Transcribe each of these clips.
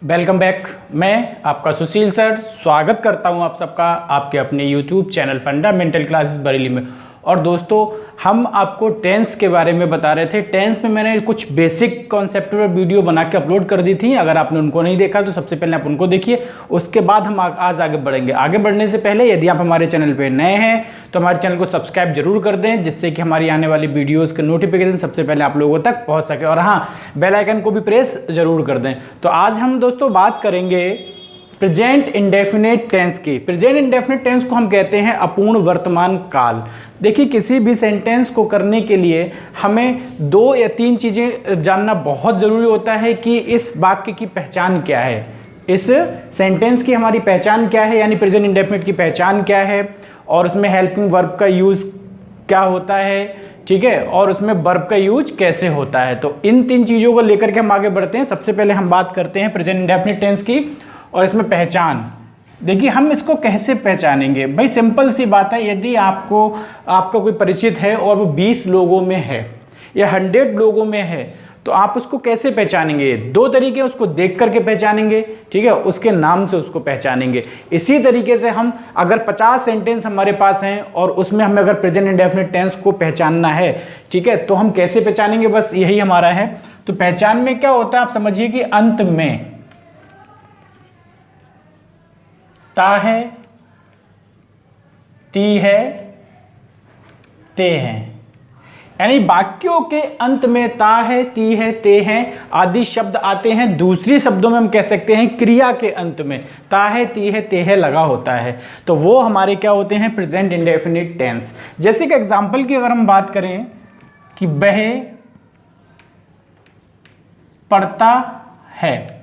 Welcome back. मैं आपका सुशील sir स्वागत करता हूं आप सबका आपके अपने YouTube channel fundamental classes Bareilly में। और दोस्तों, हम आपको टेंस के बारे में बता रहे थे। टेंस में मैंने कुछ बेसिक कॉन्सेप्ट पर वीडियो बना के अपलोड कर दी थी। अगर आपने उनको नहीं देखा तो सबसे पहले आप उनको देखिए, उसके बाद हम आज आगे बढ़ेंगे। आगे बढ़ने से पहले यदि आप हमारे चैनल पर नए हैं तो हमारे चैनल को सब्सक्राइब जरूर कर दें, जिससे कि हमारी आने वाली वीडियोज़ के नोटिफिकेशन सबसे पहले आप लोगों तक पहुँच सके। और हाँ, बेल आइकन को भी प्रेस जरूर कर दें। तो आज हम दोस्तों बात करेंगे प्रेजेंट इंडेफिनिट टेंस की। प्रेजेंट इंडेफिनिट टेंस को हम कहते हैं अपूर्ण वर्तमान काल। देखिए, किसी भी सेंटेंस को करने के लिए हमें 2 या 3 चीज़ें जानना बहुत ज़रूरी होता है कि इस वाक्य की पहचान क्या है, इस सेंटेंस की हमारी पहचान क्या है, यानी प्रेजेंट इंडेफिनिट की पहचान क्या है, और उसमें हेल्पिंग वर्ब का यूज़ क्या होता है, ठीक है, और उसमें वर्ब का यूज कैसे होता है। तो इन 3 चीज़ों को लेकर के हम आगे बढ़ते हैं। सबसे पहले हम बात करते हैं प्रेजेंट इंडेफिनिट टेंस की और इसमें पहचान। देखिए, हम इसको कैसे पहचानेंगे? भाई सिंपल सी बात है, यदि आपका कोई परिचित है और वो 20 लोगों में है या 100 लोगों में है, तो आप उसको कैसे पहचानेंगे? 2 तरीके, उसको देख करके पहचानेंगे, ठीक है, उसके नाम से उसको पहचानेंगे। इसी तरीके से हम अगर 50 सेंटेंस हमारे पास हैं और उसमें हमें अगर प्रेजेंट इंडेफिनिट टेंस को पहचानना है, ठीक है, तो हम कैसे पहचानेंगे? बस यही हमारा है। तो पहचान में क्या होता है, आप समझिए कि अंत में ता है, ती है, ते हैं, यानी वाक्यों के अंत में ता है, ती है, ते हैं आदि शब्द आते हैं। दूसरी शब्दों में हम कह सकते हैं क्रिया के अंत में ता है, ती है, ते है लगा होता है, तो वो हमारे क्या होते हैं? Present indefinite tense. जैसे कि एग्जांपल की अगर हम बात करें कि वह पढ़ता है,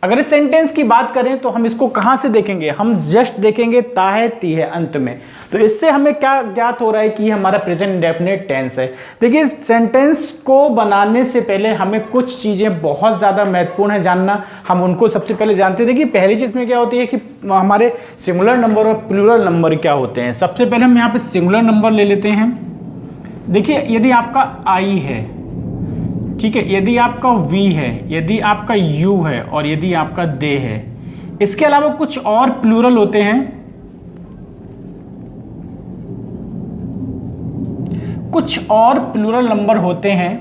अगर इस सेंटेंस की बात करें तो हम इसको कहां से देखेंगे? हम जस्ट देखेंगे ता है, ती है अंत में। तो इससे हमें क्या ज्ञात हो रहा है कि हमारा प्रेजेंट इंडेफिनिट टेंस है। देखिए, इस सेंटेंस को बनाने से पहले हमें कुछ चीजें बहुत ज्यादा महत्वपूर्ण है जानना। हम उनको सबसे पहले जानते हैं। देखिए, पहली चीज में क्या होती है कि हमारे सिंगुलर नंबर और प्लूरल नंबर क्या होते हैं। सबसे पहले हम यहाँ पे सिंगुलर नंबर ले लेते हैं। देखिए, यदि आपका आई है, ठीक है, यदि आपका वी है, यदि आपका यू है और यदि आपका दे है, इसके अलावा कुछ और प्लूरल होते हैं, कुछ और प्लूरल नंबर होते हैं,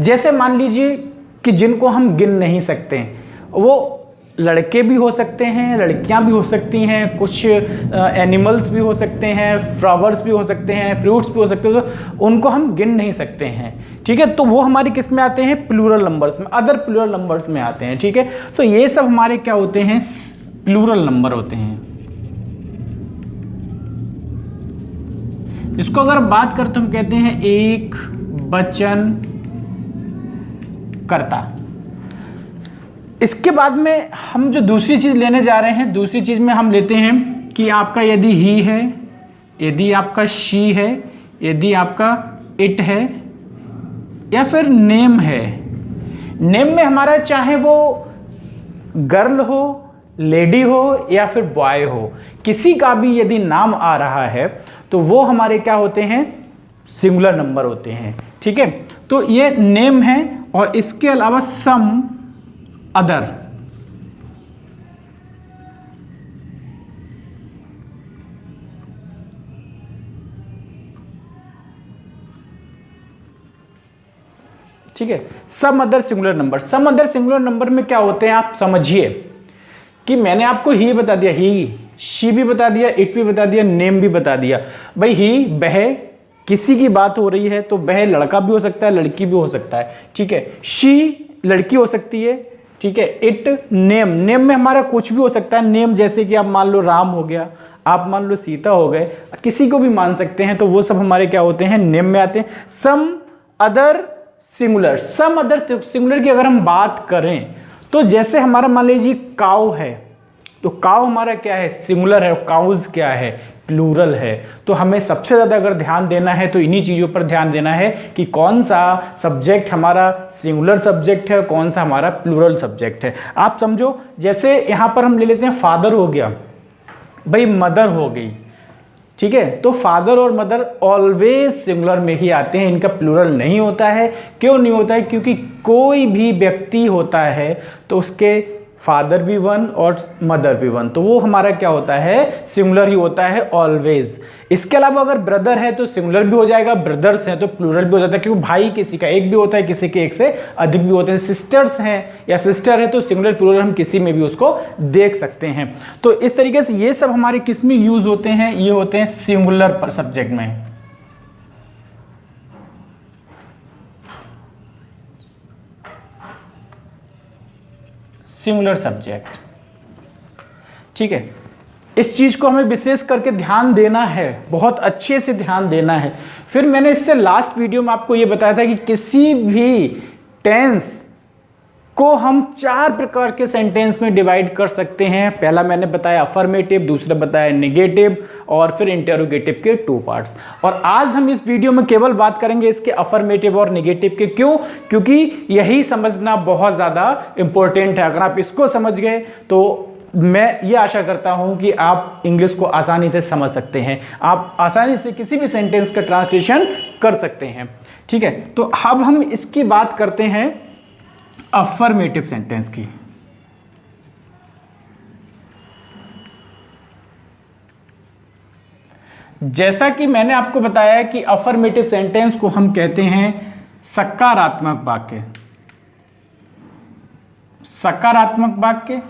जैसे मान लीजिए कि जिनको हम गिन नहीं सकते। वो लड़के भी हो सकते हैं, लड़कियां भी हो सकती हैं, कुछ एनिमल्स भी हो सकते हैं, फ्लावर्स भी हो सकते हैं, फ्रूट्स भी हो सकते हैं, तो उनको हम गिन नहीं सकते हैं, ठीक है। तो वो हमारी किस में आते हैं? प्लूरल नंबर्स में, अदर प्लूरल नंबर्स में आते हैं, ठीक है। तो ये सब हमारे क्या होते हैं? प्लूरल नंबर होते हैं। इसको अगर बात करते तो हम कहते हैं एक वचन कर्ता। इसके बाद में हम जो दूसरी चीज लेने जा रहे हैं, दूसरी चीज में हम लेते हैं कि आपका यदि ही है, यदि आपका शी है, यदि आपका इट है, या फिर नेम है। नेम में हमारा चाहे वो गर्ल हो, लेडी हो या फिर बॉय हो, किसी का भी यदि नाम आ रहा है तो वो हमारे क्या होते हैं? सिंगुलर नंबर होते हैं, ठीक है। तो ये नेम है और इसके अलावा सम अदर, ठीक है। Some other singular number. Some other singular number में क्या होते हैं? आप समझिए कि मैंने आपको ही बता दिया, ही शी भी बता दिया, इट भी बता दिया, नेम भी बता दिया। भाई ही वह किसी की बात हो रही है तो वह लड़का भी हो सकता है, लड़की भी हो सकता है, ठीक है। शी लड़की हो सकती है, ठीक है। इट नेम, नेम में हमारा कुछ भी हो सकता है। नेम जैसे कि आप मान लो राम हो गया, आप मान लो सीता हो गए, किसी को भी मान सकते हैं, तो वो सब हमारे क्या होते हैं? नेम में आते हैं। Some other singular. Some other singular की अगर हम बात करें तो जैसे हमारा मान लीजिए काऊ है, तो काऊ हमारा क्या है? सिंगुलर है। काउज क्या है? प्लूरल है। तो हमें सबसे ज़्यादा अगर ध्यान देना है तो इन्हीं चीज़ों पर ध्यान देना है कि कौन सा सब्जेक्ट हमारा सिंगुलर सब्जेक्ट है, कौन सा हमारा प्लूरल सब्जेक्ट है। आप समझो, जैसे यहाँ पर हम ले लेते हैं फादर हो गया, भाई मदर हो गई, ठीक है। तो फादर और मदर ऑलवेज सिंगुलर में ही आते हैं, इनका प्लूरल नहीं होता है। क्यों नहीं होता है? क्योंकि कोई भी व्यक्ति होता है तो उसके फादर भी वन और मदर भी वन, तो वो हमारा क्या होता है? सिंगुलर ही होता है ऑलवेज। इसके अलावा अगर ब्रदर है तो सिंगुलर भी हो जाएगा, ब्रदर्स हैं तो प्लूरल भी हो जाता है, क्योंकि भाई किसी का एक भी होता है, किसी के एक से अधिक भी होते हैं। सिस्टर्स हैं या सिस्टर है तो सिंगुलर प्लूरल हम किसी में भी उसको देख सकते हैं। तो इस तरीके से ये सब हमारे किस में यूज होते हैं? ये होते हैं सिंगुलर सब्जेक्ट में। सिंगुलर सब्जेक्ट, ठीक है। इस चीज को हमें विशेष करके ध्यान देना है, बहुत अच्छे से ध्यान देना है। फिर मैंने इससे लास्ट वीडियो में आपको यह बताया था कि किसी भी टेंस को हम 4 प्रकार के सेंटेंस में डिवाइड कर सकते हैं। पहला मैंने बताया अफर्मेटिव, दूसरा बताया नेगेटिव, और फिर इंटेरोगेटिव के 2 पार्ट्स। और आज हम इस वीडियो में केवल बात करेंगे इसके अफर्मेटिव और नेगेटिव के। क्यों? क्योंकि यही समझना बहुत ज़्यादा इंपॉर्टेंट है। अगर आप इसको समझ गए तो मैं ये आशा करता हूं कि आप इंग्लिश को आसानी से समझ सकते हैं, आप आसानी से किसी भी सेंटेंस का ट्रांसलेशन कर सकते हैं, ठीक है। तो अब हम इसकी बात करते हैं अफर्मेटिव सेंटेंस की। जैसा कि मैंने आपको बताया कि अफर्मेटिव सेंटेंस को हम कहते हैं सकारात्मक वाक्य, सकारात्मक वाक्य,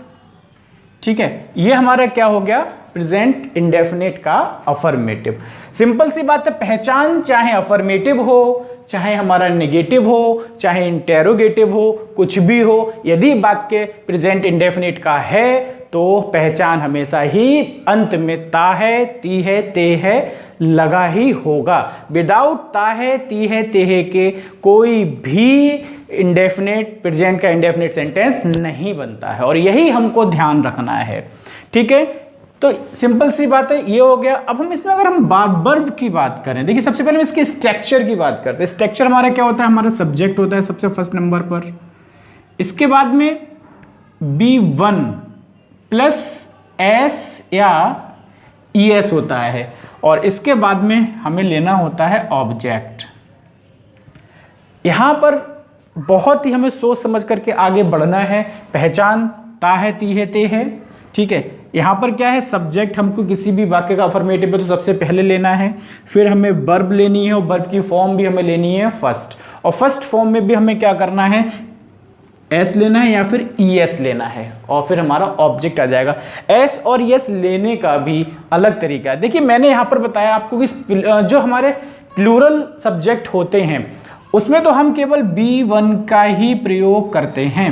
ठीक है। ये हमारा क्या हो गया? प्रेजेंट इंडेफिनिट का अफर्मेटिव। सिंपल सी बात है, पहचान चाहे अफर्मेटिव हो, चाहे हमारा नेगेटिव हो, चाहे इंटेरोगेटिव हो, कुछ भी हो, यदि वाक्य प्रेजेंट इंडेफिनिट का है तो पहचान हमेशा ही अंत में ता है, ती है, ते है लगा ही होगा। विदाउट ता है, ती है, ते है के कोई भी इंडेफिनिट, प्रेजेंट का इंडेफिनिट सेंटेंस नहीं बनता है, और यही हमको ध्यान रखना है, ठीक है। तो सिंपल सी बात है, ये हो गया। अब हम इसमें अगर हम वर्ब की बात करें, देखिए सबसे पहले हम इसके स्ट्रक्चर की बात करते हैं। स्ट्रक्चर हमारा क्या होता है? हमारा सब्जेक्ट होता है सबसे फर्स्ट नंबर पर, इसके बाद में B1 प्लस S या ES होता है, और इसके बाद में हमें लेना होता है ऑब्जेक्ट। यहां पर बहुत ही हमें सोच समझ करके आगे बढ़ना है। पहचान ता है, ती है, ते है, ठीक है। यहां पर क्या है? सब्जेक्ट हमको किसी भी वाक्य का अफर्मेटिव है तो सबसे पहले लेना है, फिर हमें वर्ब लेनी है, और वर्ब की फॉर्म भी हमें लेनी है फर्स्ट, और फर्स्ट फॉर्म में भी हमें क्या करना है? एस लेना है या फिर ES लेना है, और फिर हमारा ऑब्जेक्ट आ जाएगा। एस और ES लेने का भी अलग तरीका है। देखिए मैंने यहाँ पर बताया आपको कि जो हमारे प्लूरल सब्जेक्ट होते हैं उसमें तो हम केवल B1 का ही प्रयोग करते हैं,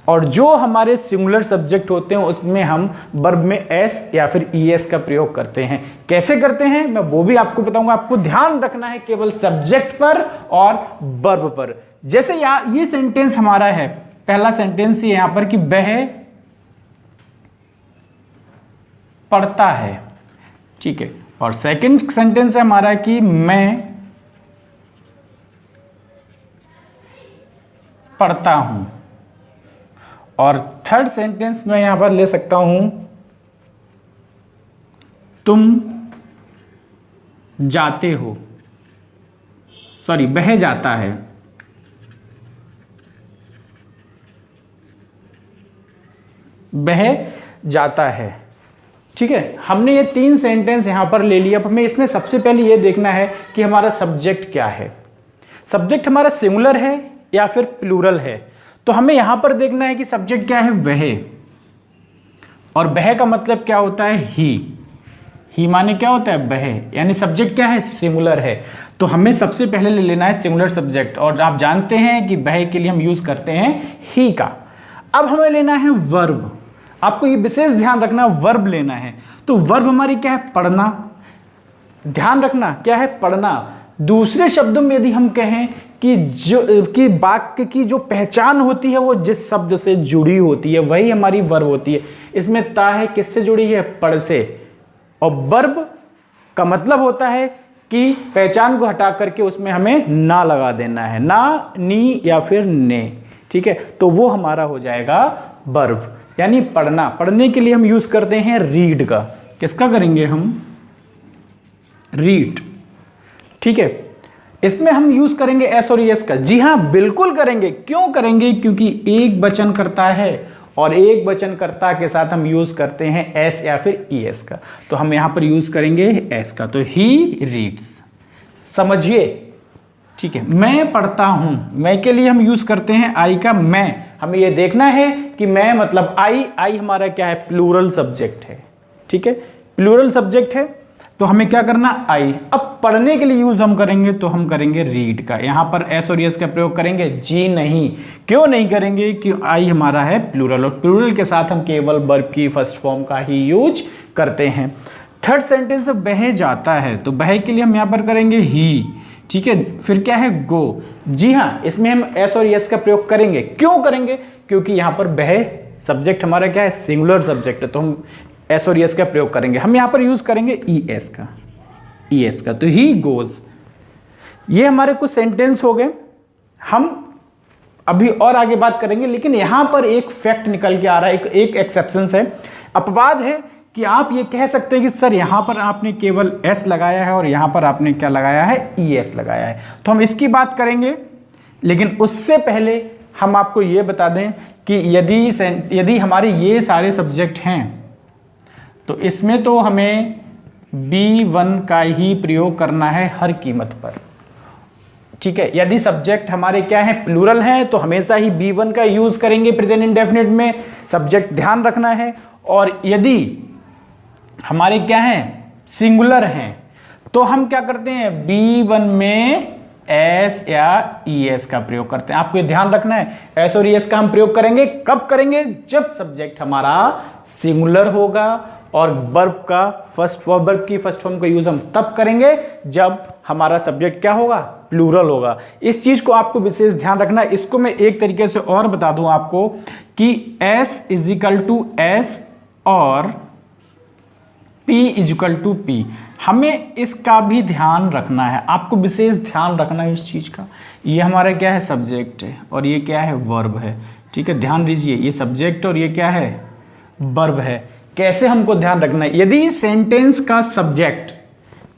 और जो हमारे सिंगुलर सब्जेक्ट होते हैं उसमें हम वर्ब में S या फिर ES का प्रयोग करते हैं। कैसे करते हैं मैं वो भी आपको बताऊंगा। आपको ध्यान रखना है केवल सब्जेक्ट पर और वर्ब पर। जैसे ये सेंटेंस हमारा है, पहला सेंटेंस ही यहां पर कि वह पढ़ता है, ठीक है, और सेकंड सेंटेंस है हमारा कि मैं पढ़ता हूं, और थर्ड सेंटेंस मैं यहां पर ले सकता हूं तुम जाते हो, सॉरी बह जाता है, बह जाता है, ठीक है। हमने ये 3 सेंटेंस यहां पर ले लिया। अब हमें इसमें सबसे पहले ये देखना है कि हमारा सब्जेक्ट क्या है। सब्जेक्ट हमारा सिंगुलर है या फिर प्लूरल है, तो हमें यहां पर देखना है कि सब्जेक्ट क्या है? वह, और वह का मतलब क्या होता है? ही माने क्या होता है? वह, यानी सब्जेक्ट क्या है? सिंगुलर है। तो हमें सबसे पहले ले लेना है सिंगुलर सब्जेक्ट, और आप जानते हैं कि वह के लिए हम यूज करते हैं ही का। अब हमें लेना है वर्ब। आपको ये विशेष ध्यान रखना, वर्ब लेना है। तो वर्ब हमारी क्या है? पढ़ना। ध्यान रखना क्या है? पढ़ना। दूसरे शब्दों में यदि हम कहें कि वाक्य की जो पहचान होती है वो जिस शब्द से जुड़ी होती है वही हमारी वर्ब होती है। इसमें ता है, किससे जुड़ी है? पढ़ से। और वर्ब का मतलब होता है कि पहचान को हटा करके उसमें हमें ना लगा देना है, ना, नी या फिर ने, ठीक है। तो वो हमारा हो जाएगा वर्ब, यानी पढ़ना। पढ़ने के लिए हम यूज करते हैं रीड का। किसका करेंगे हम? रीड। ठीक है, इसमें हम यूज करेंगे एस और एस का। जी हाँ, बिल्कुल करेंगे। क्यों करेंगे? क्योंकि एक वचन करता है और एक वचनकर्ता के साथ हम यूज करते हैं एस या फिर ईएस का, तो हम यहां पर यूज करेंगे एस का। तो ही रीड्स, समझिए। ठीक है, मैं पढ़ता हूं, मैं के लिए हम यूज करते हैं आई का मैं। हमें यह देखना है कि मैं मतलब आई हमारा क्या है? प्लूरल सब्जेक्ट है। ठीक है, प्लूरल सब्जेक्ट है, तो हमें क्या करना? आई। अब पढ़ने के लिए यूज हम करेंगे तो हम करेंगे रीड का। यहां पर एस और एस का प्रयोग करेंगे? जी नहीं। क्यों नहीं करेंगे? क्यों? आई हमारा है प्लूरल, और प्लूरल के साथ हम केवल वर्ब की फर्स्ट फॉर्म का ही यूज करते हैं। थर्ड सेंटेंस बह जाता है, तो बह के लिए हम यहां पर करेंगे ही। ठीक है, फिर क्या है? गो। जी हाँ, इसमें हम एस और एस का प्रयोग करेंगे। क्यों करेंगे? क्योंकि यहां पर बह सब्जेक्ट हमारा क्या है? सिंगुलर सब्जेक्ट है, तो हम एस और एस का प्रयोग करेंगे। हम यहां पर यूज करेंगे ईएस का, ईएस का। तो ही गोज। ये हमारे कुछ सेंटेंस हो गए। हम अभी और आगे बात करेंगे, लेकिन यहां पर एक फैक्ट निकल के आ रहा है, एक एक्सेप्शन है, अपवाद है कि आप ये कह सकते हैं कि सर यहां पर आपने केवल एस लगाया है और यहां पर आपने क्या लगाया है? ईएस लगाया है। तो हम इसकी बात करेंगे, लेकिन उससे पहले हम आपको ये बता दें कि यदि हमारे ये सारे सब्जेक्ट हैं तो इसमें तो हमें B1 का ही प्रयोग करना है हर कीमत पर। ठीक है, यदि सब्जेक्ट हमारे क्या है? प्लूरल हैं, तो हमेशा ही B1 का यूज करेंगे प्रेजेंट इंडेफिनिट में। सब्जेक्ट ध्यान रखना है। और यदि हमारे क्या है? सिंगुलर हैं, तो हम क्या करते हैं? B1 में एस या ईएस का प्रयोग करते हैं। आपको ये ध्यान रखना है, एस और ईएस का हम प्रयोग करेंगे। कब करेंगे? जब सब्जेक्ट हमारा सिंगुलर होगा, और वर्ब की फर्स्ट फॉर्म का यूज हम तब करेंगे जब हमारा सब्जेक्ट क्या होगा? प्लूरल होगा। इस चीज को आपको विशेष ध्यान रखना है। इसको मैं एक तरीके से और बता दूं आपको कि S इजिकल टू एस और P इजिकल टू P, हमें इसका भी ध्यान रखना है। आपको विशेष ध्यान रखना है इस चीज का। ये हमारा क्या है? सब्जेक्ट है, और ये क्या है? वर्ब है। ठीक है, ध्यान दीजिए, ये सब्जेक्ट और ये क्या है? वर्ब है। कैसे हमको ध्यान रखना है? यदि सेंटेंस का सब्जेक्ट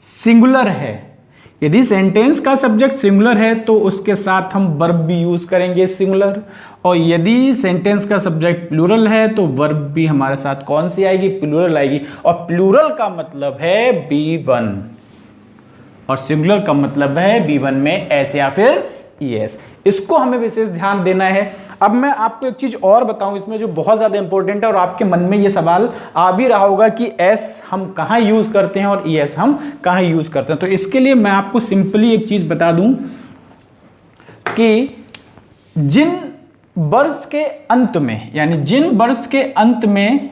सिंगुलर है, यदि सेंटेंस का सब्जेक्ट सिंगुलर है तो उसके साथ हम वर्ब भी यूज करेंगे सिंगुलर, और यदि सेंटेंस का सब्जेक्ट प्लूरल है तो वर्ब भी हमारे साथ कौन सी आएगी? प्लूरल आएगी। और प्लूरल का मतलब है B1 और सिंगुलर का मतलब है B1 में एस या फिर ईएस। इसको हमें विशेष ध्यान देना है। अब मैं आपको एक चीज और बताऊं इसमें जो बहुत ज्यादा इंपॉर्टेंट है, और आपके मन में ये सवाल आ भी रहा होगा कि एस हम कहां यूज करते हैं और ईएस हम कहां यूज करते हैं। तो इसके लिए मैं आपको सिंपली एक चीज बता दूं कि जिन वर्ब्स के अंत में, यानी जिन वर्ब्स के अंत में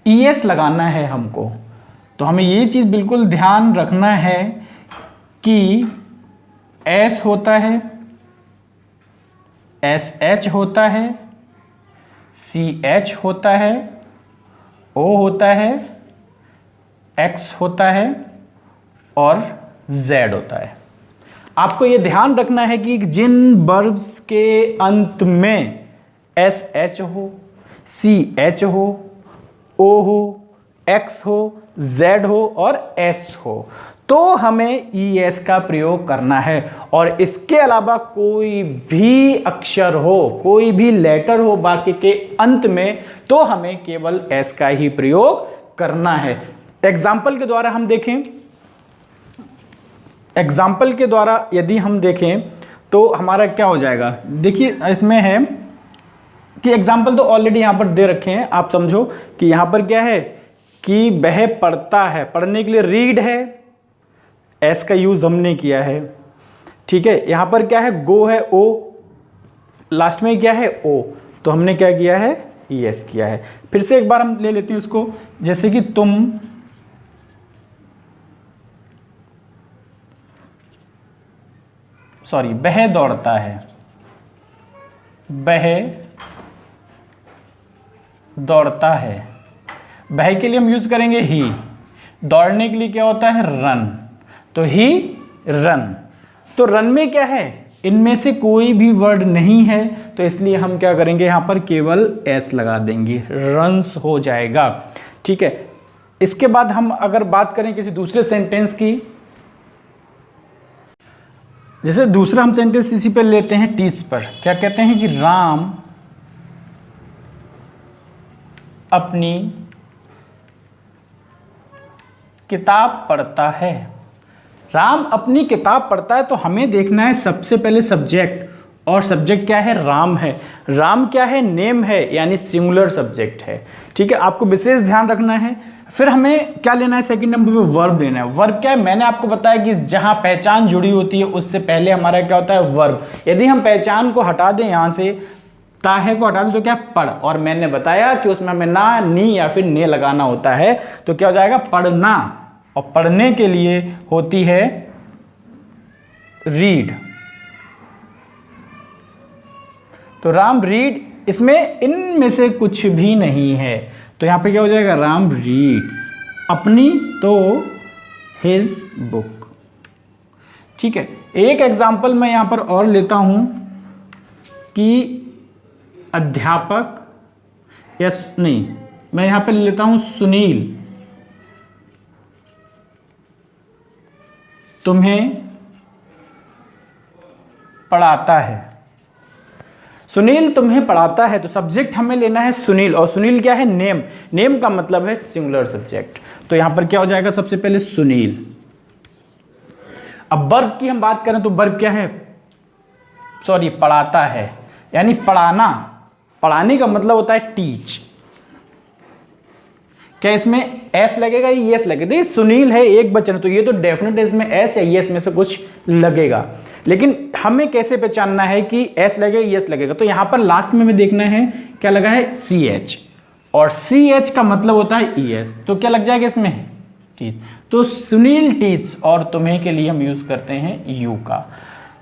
ईएस लगाना है हमको, तो हमें ये चीज बिल्कुल ध्यान रखना है कि एस होता है, SH होता है, CH होता है, O होता है, X होता है और Z होता है। आपको यह ध्यान रखना है कि जिन वर्ब्स के अंत में SH हो, CH हो, O हो, X हो, Z हो और S हो, तो हमें ES का प्रयोग करना है। और इसके अलावा कोई भी अक्षर हो, कोई भी लेटर हो बाकी के अंत में, तो हमें केवल S का ही प्रयोग करना है। एग्जाम्पल के द्वारा हम देखें, एग्जाम्पल के द्वारा यदि हम देखें तो हमारा क्या हो जाएगा? देखिए, इसमें है कि एग्जाम्पल तो ऑलरेडी यहां पर दे रखे हैं। आप समझो कि यहां पर क्या है कि वह पढ़ता है, पढ़ने के लिए रीड है, एस का यूज हमने किया है। ठीक है, यहां पर क्या है? गो है, ओ, लास्ट में क्या है? ओ, तो हमने क्या किया है? ईएस किया है। फिर से एक बार हम ले लेते हैं उसको, जैसे कि तुम वह दौड़ता है, वह दौड़ता है। वह के लिए हम यूज करेंगे ही। दौड़ने के लिए क्या होता है? रन, तो ही रन। तो रन में क्या है? इनमें से कोई भी वर्ड नहीं है, तो इसलिए हम क्या करेंगे? यहां पर केवल एस लगा देंगे, रन्स हो जाएगा। ठीक है, इसके बाद हम अगर बात करें किसी दूसरे सेंटेंस की, जैसे दूसरा हम सेंटेंस इसी पे लेते हैं टीच पर। क्या कहते हैं कि राम अपनी किताब पढ़ता है। राम अपनी किताब पढ़ता है, तो हमें देखना है सबसे पहले सब्जेक्ट, और सब्जेक्ट क्या है? राम है। राम क्या है? नेम है, यानी सिंगुलर सब्जेक्ट है। ठीक है, आपको विशेष ध्यान रखना है। फिर हमें क्या लेना है? सेकंड नंबर पे वर्ब लेना है। वर्ब क्या है? मैंने आपको बताया कि जहां पहचान जुड़ी होती है उससे पहले हमारा क्या होता है? वर्ब। यदि हम पहचान को हटा दें, यहां से ताहे को हटा दें, तो क्या? पढ़। और मैंने बताया कि उसमें हमें ना, नी या फिर ने लगाना होता है, तो क्या हो जाएगा? पढ़ना। और पढ़ने के लिए होती है रीड। तो राम रीड, इसमें इनमें से कुछ भी नहीं है, तो यहां पे क्या हो जाएगा? राम रीड्स अपनी, तो हिज बुक। ठीक है, एक एग्जाम्पल मैं यहां पर और लेता हूं कि अध्यापक, यस नहीं, मैं यहां पे लेता हूं सुनील तुम्हें पढ़ाता है। सुनील तुम्हें पढ़ाता है, तो सब्जेक्ट हमें लेना है सुनील, और सुनील क्या है? नेम। नेम का मतलब है सिंगुलर सब्जेक्ट, तो यहां पर क्या हो जाएगा? सबसे पहले सुनील। अब वर्ब की हम बात करें तो वर्ब क्या है? सॉरी, पढ़ाता है, यानी पढ़ाना। पढ़ाने का मतलब होता है टीच। क्या इसमें एस लगेगा या यस लगेगा? देखिए सुनील है एक वचन, तो ये तो डेफिनेट इसमें एस या यस में से कुछ लगेगा, लेकिन हमें कैसे पहचानना है कि एस लगेगा यस लगेगा? तो यहां पर लास्ट में हमें देखना है क्या लगा है? सी एच, और सी एच का मतलब होता है ई एस, तो क्या लग जाएगा इसमें? टीच। तो सुनील टीच, और तुम्हें के लिए हम यूज करते हैं यू का।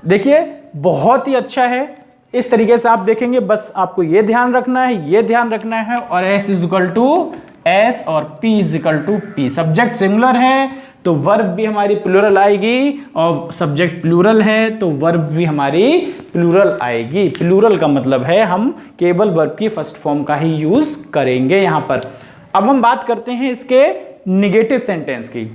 देखिए बहुत ही अच्छा है, इस तरीके से आप देखेंगे। बस आपको ये ध्यान रखना है, ये ध्यान रखना है, और S is equal to S और P is equal to P। Subject singular है तो वर्ब भी हमारी प्लूरल आएगी, और सब्जेक्ट प्लूरल है तो वर्ब भी हमारी प्लूरल आएगी। प्लूरल का मतलब है हम केवल वर्ब की फर्स्ट फॉर्म का ही यूज करेंगे यहां पर। अब हम बात करते हैं इसके निगेटिव सेंटेंस की।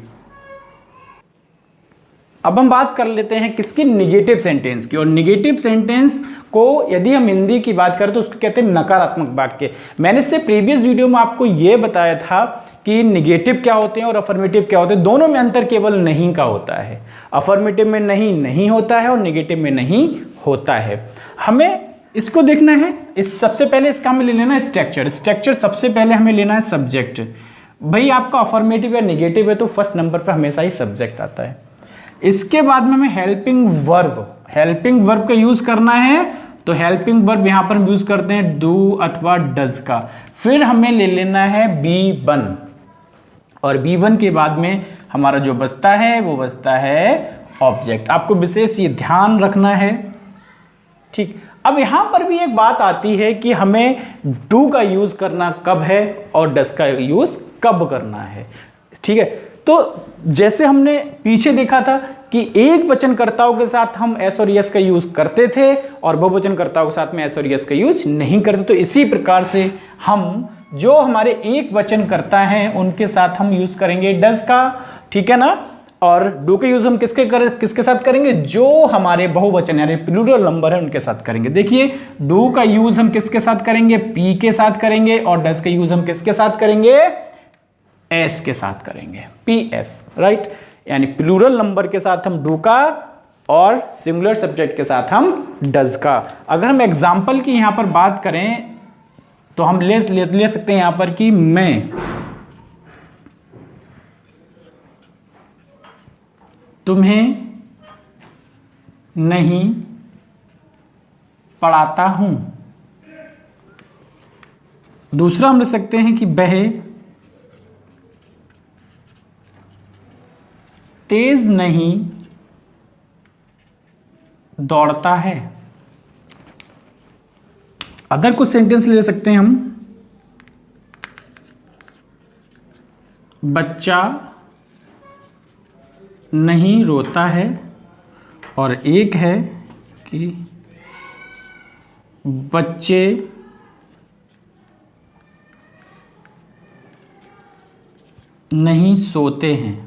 अब हम बात कर लेते हैं किसकी? निगेटिव सेंटेंस की। और निगेटिव सेंटेंस को यदि हम हिंदी की बात करें तो उसको कहते हैं नकारात्मक वाक्य। मैंने इससे प्रीवियस वीडियो में आपको यह बताया था कि निगेटिव क्या होते हैं और अफर्मेटिव क्या होते हैं। दोनों में अंतर केवल नहीं का होता है। अफर्मेटिव में नहीं नहीं होता है और निगेटिव में नहीं होता है। हमें इसको देखना है। इस सबसे पहले इसका हमें ले लेना है स्ट्रक्चर। स्ट्रक्चर सबसे पहले हमें लेना है सब्जेक्ट। भाई आपका अफर्मेटिव या निगेटिव है तो फर्स्ट नंबर पर हमेशा ही सब्जेक्ट आता है। इसके बाद में हमें हेल्पिंग वर्ब का यूज करना है, तो हेल्पिंग वर्ब यहां पर हम यूज करते हैं डू अथवा डज का। फिर हमें ले लेना है बी वन, और बी वन के बाद में हमारा जो बचता है वो बचता है ऑब्जेक्ट। आपको विशेष ये ध्यान रखना है। ठीक, अब यहां पर भी एक बात आती है कि हमें डू का यूज करना कब है और डज का यूज कब करना है। ठीक है, तो जैसे हमने पीछे देखा था कि एक वचनकर्ताओं के साथ हम एस और यस का यूज करते थे और बहुवचनकर्ताओं के साथ में एस और यस का यूज नहीं करते, तो इसी प्रकार से हम जो हमारे एक वचनकर्ता हैं उनके साथ हम यूज करेंगे डज का। ठीक है ना? और डू का यूज हम किसके साथ करेंगे? जो हमारे बहुवचन यानी प्लूरल नंबर है उनके साथ करेंगे। देखिए डू का यूज हम किसके साथ करेंगे? पी के साथ करेंगे, और डज का यूज हम किसके साथ करेंगे? एस के साथ करेंगे, पी एस, राइट। यानी प्लूरल नंबर के साथ हम डू का और सिंगुलर सब्जेक्ट के साथ हम डज का। अगर हम एग्जाम्पल की यहां पर बात करें तो हम ले सकते हैं यहां पर कि मैं तुम्हें नहीं पढ़ाता हूं। दूसरा हम ले सकते हैं कि वह तेज नहीं दौड़ता है। अदर कुछ सेंटेंस ले सकते हैं हम। बच्चा नहीं रोता है, और एक है कि बच्चे नहीं सोते हैं।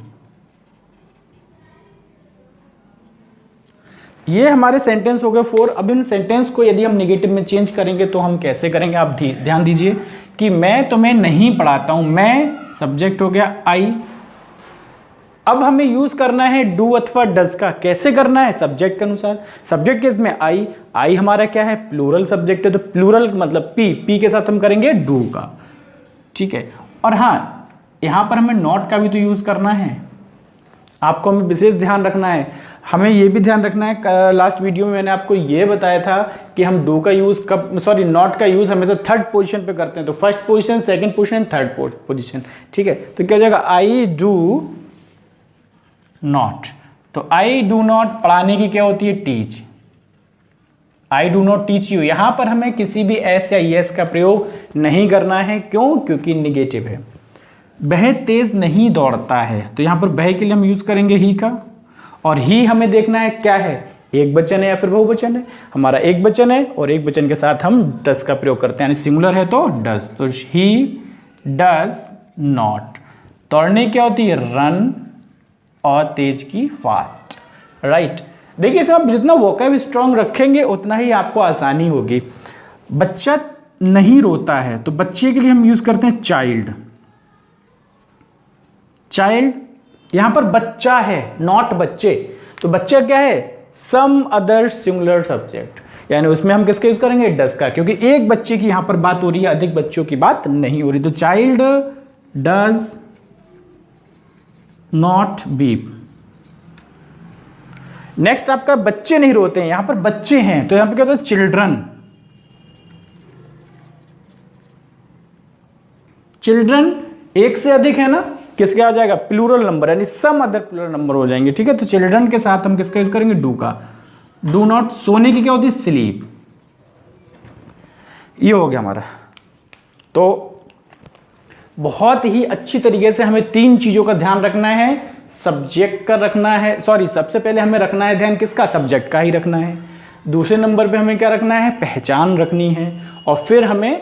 ये हमारे सेंटेंस हो गए 4। अब इन सेंटेंस को यदि हम नेगेटिव में चेंज करेंगे तो हम कैसे करेंगे, आप ध्यान दीजिए कि मैं तुम्हें नहीं पढ़ाता हूं। मैं सब्जेक्ट हो गया आई। अब हमें यूज करना है डू अथवा डज का। कैसे करना है, सब्जेक्ट के अनुसार। सब्जेक्ट केस में आई हमारा क्या है, प्लूरल सब्जेक्ट है, तो प्लूरल मतलब पी के साथ हम करेंगे डू का, ठीक है। और हाँ, यहां पर हमें नॉट का भी तो यूज करना है, आपको हमें विशेष ध्यान रखना है। हमें यह भी ध्यान रखना है, लास्ट वीडियो में मैंने आपको यह बताया था कि हम डू का यूज कब, सॉरी नॉट का यूज हमेशा थर्ड पोजीशन पे करते हैं। तो first position, second position, third position, ठीक है। तो क्या हो जाएगा, आई डू नॉट। तो आई डू नॉट पढ़ाने की क्या होती है, teach. I do not teach you. यहां पर हमें किसी भी एस या यस का प्रयोग नहीं करना है। क्यों, क्योंकि निगेटिव है। वह तेज नहीं दौड़ता है, तो यहां पर वह के लिए हम यूज करेंगे ही का। और ही हमें देखना है क्या है, एक वचन है या फिर बहुवचन है। हमारा एक वचन है और एक वचन के साथ हम डज का प्रयोग करते हैं, यानी सिंगुलर है तो डज। तो ही डज नॉट। दौड़ने क्या होती है, रन, और तेज की फास्ट, राइट। देखिए इसमें आप जितना वोकैब स्ट्रांग रखेंगे उतना ही आपको आसानी होगी। बच्चा नहीं रोता है, तो बच्चे के लिए हम यूज करते हैं चाइल्ड। चाइल्ड, यहां पर बच्चा है, नॉट बच्चे। तो बच्चा क्या है, सम अदर सिंगुलर सब्जेक्ट, यानी उसमें हम किसका यूज करेंगे, डज का, क्योंकि एक बच्चे की यहां पर बात हो रही है, अधिक बच्चों की बात नहीं हो रही। तो child does not weep. Next आपका बच्चे नहीं रोते हैं, यहां पर बच्चे हैं, तो यहां पर क्या होता है, चिल्ड्रन। चिल्ड्रन एक से अधिक है ना, किसके आ जाएगा, प्लूरल नंबर, यानी सम अदर प्लूरल नंबर हो जाएंगे, ठीक है। तो चिल्ड्रन के साथ हम किसका यूज करेंगे, डू का। डू नॉट, सोने की क्या होती है, स्लीप। ये हो गया हमारा। तो बहुत ही अच्छी तरीके से हमें तीन चीजों का ध्यान रखना है। सब्जेक्ट का रखना है, सॉरी सबसे पहले हमें रखना है ध्यान किसका, सब्जेक्ट का ही रखना है। दूसरे नंबर पे हमें क्या रखना है, पहचान रखनी है। और फिर हमें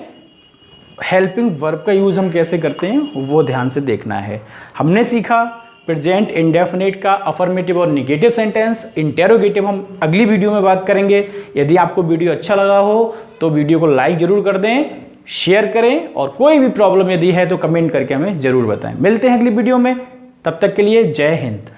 हेल्पिंग वर्ब का यूज हम कैसे करते हैं वो ध्यान से देखना है। हमने सीखा प्रेजेंट इंडेफिनिट का अफर्मेटिव और नेगेटिव सेंटेंस। इंटेरोगेटिव हम अगली वीडियो में बात करेंगे। यदि आपको वीडियो अच्छा लगा हो तो वीडियो को लाइक जरूर कर दें, शेयर करें, और कोई भी प्रॉब्लम यदि है तो कमेंट करके हमें जरूर बताएं। मिलते हैं अगली वीडियो में, तब तक के लिए जय हिंद।